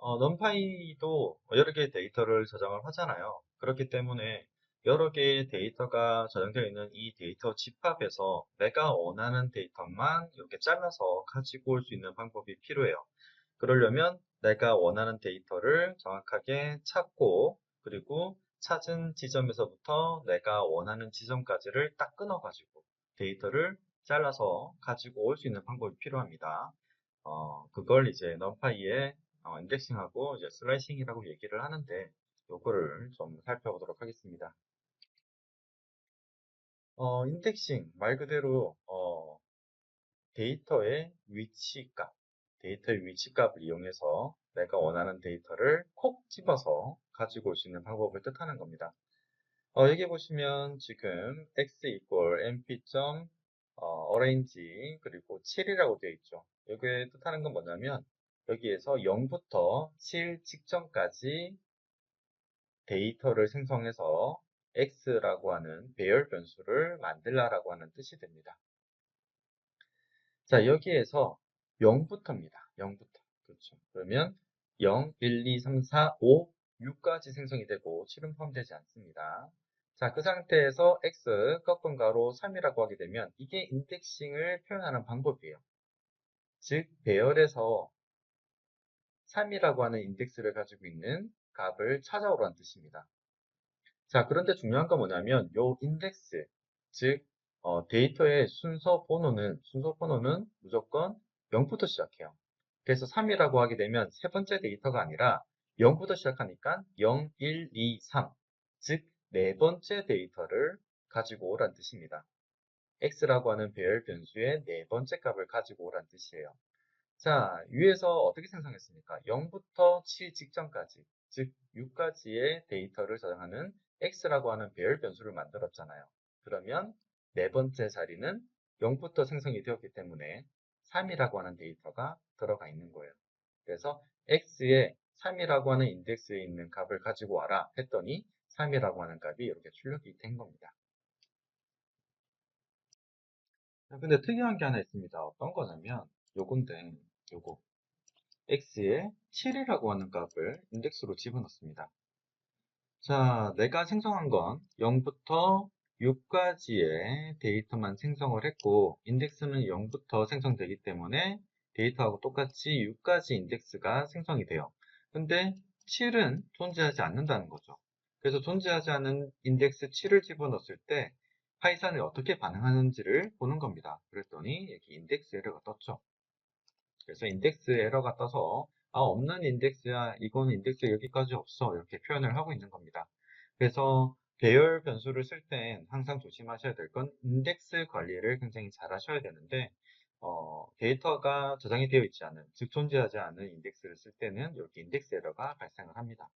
numPy도 여러 개의 데이터를 저장을 하잖아요. 그렇기 때문에 여러 개의 데이터가 저장되어 있는 이 데이터 집합에서 내가 원하는 데이터만 이렇게 잘라서 가지고 올 수 있는 방법이 필요해요. 그러려면 내가 원하는 데이터를 정확하게 찾고, 그리고 찾은 지점에서부터 내가 원하는 지점까지를 딱 끊어가지고 데이터를 잘라서 가지고 올 수 있는 방법이 필요합니다. 그걸 이제 numpy에 인덱싱하고 이제 슬라이싱이라고 얘기를 하는데, 요거를 좀 살펴보도록 하겠습니다. 인덱싱 말 그대로 데이터의 위치값, 데이터의 위치값을 이용해서 내가 원하는 데이터를 콕 집어서 가지고 올 수 있는 방법을 뜻하는 겁니다. 여기 보시면 지금 x np. arrange 그리고 7이라고 되어 있죠. 여기에 뜻하는 건 뭐냐면 여기에서 0부터 7 직전까지 데이터를 생성해서 x라고 하는 배열 변수를 만들라라고 하는 뜻이 됩니다. 자, 여기에서 0부터입니다. 0부터. 그렇죠. 그러면 0, 1, 2, 3, 4, 5, 6까지 생성이 되고 7은 포함되지 않습니다. 자, 그 상태에서 x 꺾은 가로 3이라고 하게 되면 이게 인덱싱을 표현하는 방법이에요. 즉, 배열에서 3이라고 하는 인덱스를 가지고 있는 값을 찾아오라는 뜻입니다. 자, 그런데 중요한 건 뭐냐면 요 인덱스, 즉 데이터의 순서 번호는 무조건 0부터 시작해요. 그래서 3이라고 하게 되면 세 번째 데이터가 아니라 0부터 시작하니까 0, 1, 2, 3, 즉 네 번째 데이터를 가지고 오란 뜻입니다. x라고 하는 배열 변수의 네 번째 값을 가지고 오란 뜻이에요. 자, 위에서 어떻게 생성했습니까? 0부터 7 직전까지, 즉 6까지의 데이터를 저장하는 x라고 하는 배열 변수를 만들었잖아요. 그러면 네 번째 자리는 0부터 생성이 되었기 때문에 3이라고 하는 데이터가 들어가 있는 거예요. 그래서 x에 3이라고 하는 인덱스에 있는 값을 가지고 와라 했더니 3이라고 하는 값이 이렇게 출력이 된 겁니다. 근데 특이한 게 하나 있습니다. 어떤 거냐면 요건데, 요거. x에 7이라고 하는 값을 인덱스로 집어넣습니다. 자, 내가 생성한 건 0부터 6까지의 데이터만 생성을 했고 인덱스는 0부터 생성되기 때문에 데이터하고 똑같이 6까지 인덱스가 생성이 돼요. 근데 7은 존재하지 않는다는 거죠. 그래서 존재하지 않은 인덱스 7을 집어넣었을 때 파이썬이 어떻게 반응하는지를 보는 겁니다. 그랬더니 여기 인덱스 에러가 떴죠. 그래서 인덱스 에러가 떠서 없는 인덱스야, 이거는 인덱스 여기까지 없어, 이렇게 표현을 하고 있는 겁니다. 그래서 배열 변수를 쓸 땐 항상 조심하셔야 될 건 인덱스 관리를 굉장히 잘 하셔야 되는데 데이터가 저장이 되어 있지 않은, 즉 존재하지 않은 인덱스를 쓸 때는 여기 인덱스 에러가 발생을 합니다.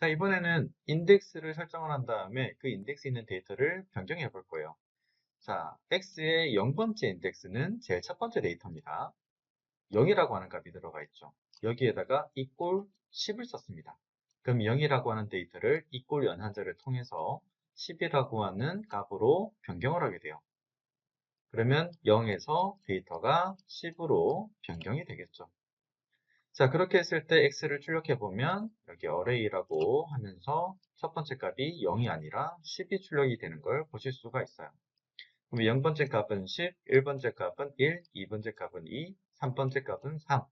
자, 이번에는 인덱스를 설정을 한 다음에 그 인덱스에 있는 데이터를 변경해 볼 거예요. 자, x의 0번째 인덱스는 제일 첫 번째 데이터입니다. 0이라고 하는 값이 들어가 있죠. 여기에다가 equal 10을 썼습니다. 그럼 0이라고 하는 데이터를 equal 연산자를 통해서 10이라고 하는 값으로 변경을 하게 돼요. 그러면 0에서 데이터가 10으로 변경이 되겠죠. 자, 그렇게 했을 때 x를 출력해보면 여기 array라고 하면서 첫 번째 값이 0이 아니라 10이 출력이 되는 걸 보실 수가 있어요. 그럼 0번째 값은 10, 1번째 값은 1, 2번째 값은 2, 3번째 값은 3,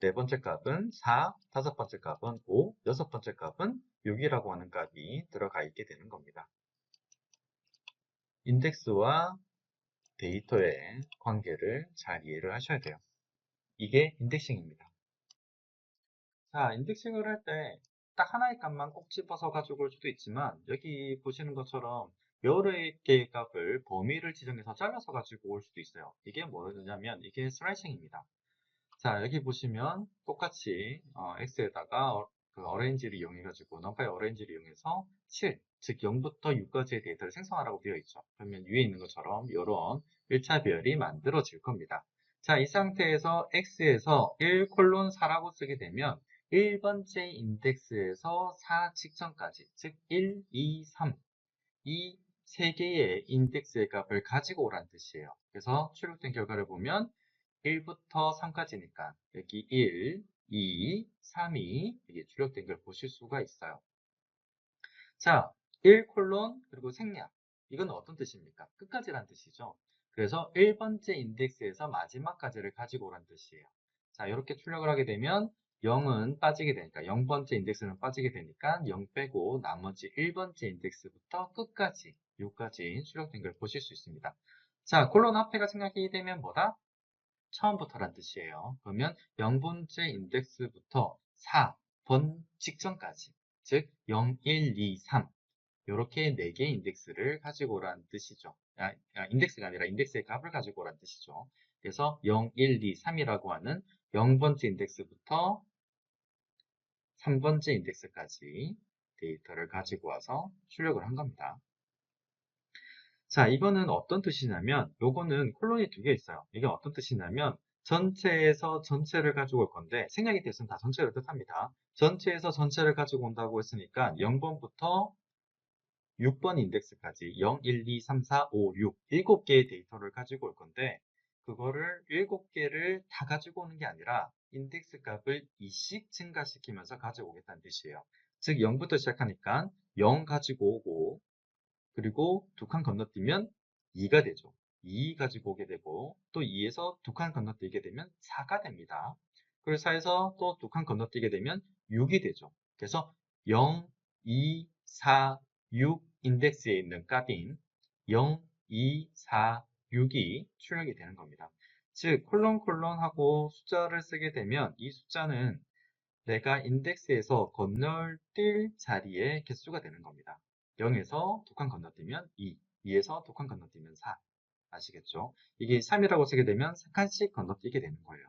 네 번째 값은 4, 다섯 번째 값은 5, 여섯 번째 값은 6이라고 하는 값이 들어가 있게 되는 겁니다. 인덱스와 데이터의 관계를 잘 이해를 하셔야 돼요. 이게 인덱싱입니다. 자, 인덱싱을 할 때 딱 하나의 값만 꼭 집어서 가지고 올 수도 있지만 여기 보시는 것처럼 여러 개의 값을 범위를 지정해서 잘라서 가지고 올 수도 있어요. 이게 뭐냐면 이게 슬라이싱입니다. 자, 여기 보시면 똑같이 x에다가 그 어레인지를 이용해가지고 numpy 어레인지를 이용해서 7, 즉 0부터 6까지의 데이터를 생성하라고 되어 있죠. 그러면 위에 있는 것처럼 이런 1차 배열이 만들어질 겁니다. 자, 이 상태에서 x에서 1:4라고 쓰게 되면 1번째 인덱스에서 4 직전까지, 즉 1, 2, 3, 이 세 개의 인덱스의 값을 가지고 오라는 뜻이에요. 그래서 출력된 결과를 보면 1부터 3까지니까 여기 1, 2, 3이 이게 출력된 걸 보실 수가 있어요. 자, 1 콜론 그리고 생략. 이건 어떤 뜻입니까? 끝까지란 뜻이죠. 그래서 1번째 인덱스에서 마지막까지를 가지고 오란 뜻이에요. 자, 이렇게 출력을 하게 되면 0은 빠지게 되니까 0번째 인덱스는 빠지게 되니까 0 빼고 나머지 1번째 인덱스부터 끝까지 여기까지 출력된 걸 보실 수 있습니다. 자, 콜론 앞에가 생략이 되면 뭐다? 처음부터란 뜻이에요. 그러면 0번째 인덱스부터 4번 직전까지, 즉 0, 1, 2, 3 이렇게 4개의 인덱스를 가지고 오라는 뜻이죠. 인덱스가 아니라 인덱스의 값을 가지고 오라는 뜻이죠. 그래서 0, 1, 2, 3이라고 하는 0번째 인덱스부터 3번째 인덱스까지 데이터를 가지고 와서 출력을 한 겁니다. 자, 이거는 어떤 뜻이냐면, 요거는 콜론이 2개 있어요. 이게 어떤 뜻이냐면, 전체에서 전체를 가지고 올 건데, 생략이 됐으면 다 전체를 뜻합니다. 전체에서 전체를 가지고 온다고 했으니까, 0번부터 6번 인덱스까지 0, 1, 2, 3, 4, 5, 6, 7개의 데이터를 가지고 올 건데, 그거를 7개를 다 가지고 오는 게 아니라, 인덱스 값을 2씩 증가시키면서 가지고 오겠다는 뜻이에요. 즉, 0부터 시작하니까 0 가지고 오고, 그리고 2칸 건너뛰면 2가 되죠. 2 가지고 오게 되고 또 2에서 2칸 건너뛰게 되면 4가 됩니다. 그리고 4에서 또 2칸 건너뛰게 되면 6이 되죠. 그래서 0, 2, 4, 6 인덱스에 있는 값인 0, 2, 4, 6이 출력이 되는 겁니다. 즉 콜론하고 숫자를 쓰게 되면 이 숫자는 내가 인덱스에서 건널뛸 자리의 개수가 되는 겁니다. 0에서 2칸 건너뛰면 2, 2에서 2칸 건너뛰면 4. 아시겠죠? 이게 3이라고 쓰게 되면 3칸씩 건너뛰게 되는 거예요.